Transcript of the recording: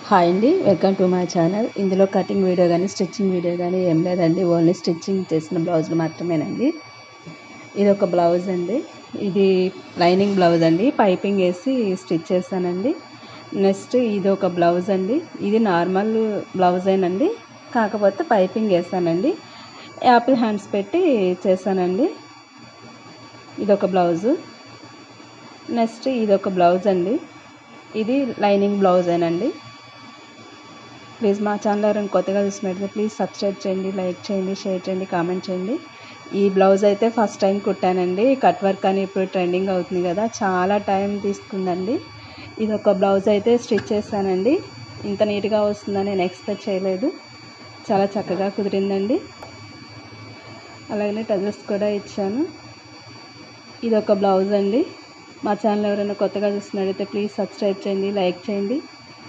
Hi అండి, welcome to my channel. ఇందులో cutting video కానీ స్టిచ్చింగ్ వీడియో కానీ ఏం లేదండి, ఓన్లీ స్టిచ్చింగ్ చేసిన బ్లౌజులు మాత్రమేనండి. ఇది ఒక బ్లౌజ్ అండి, ఇది లైనింగ్ బ్లౌజ్ అండి, పైపింగ్ వేసి స్టిచ్ చేశానండి. నెక్స్ట్ ఇది ఒక బ్లౌజ్ అండి, ఇది నార్మల్ బ్లౌజేనండి, కాకపోతే పైపింగ్ వేసానండి, యాపిల్ హ్యాండ్స్ పెట్టి చేశానండి. ఇదొక బ్లౌజు. నెక్స్ట్ ఇదొక బ్లౌజ్ అండి, ఇది లైనింగ్ బ్లౌజేనండి. ప్లీజ్ మా ఛానల్ ఎవరైనా కొత్తగా చూసినట్లయితే ప్లీజ్ సబ్స్క్రైబ్ చేయండి, లైక్ చేయండి, షేర్ చేయండి, కామెంట్ చేయండి. ఈ బ్లౌజ్ అయితే ఫస్ట్ టైం కుట్టానండి. కట్ వర్క్ అని ఇప్పుడు ట్రెండింగ్ అవుతుంది కదా, చాలా టైం తీసుకుందండి. ఇది ఒక బ్లౌజ్ అయితే స్టిచ్ చేశానండి. ఇంత నీట్గా వస్తుందని నేను ఎక్స్పెక్ట్ చేయలేదు. చాలా చక్కగా కుదిరిందండి. అలాగే టజల్స్ కూడా ఇచ్చాను. ఇది ఒక బ్లౌజ్ అండి. మా ఛానల్ ఎవరైనా కొత్తగా చూసినట్లయితే ప్లీజ్ సబ్స్క్రైబ్ చేయండి, లైక్ చేయండి.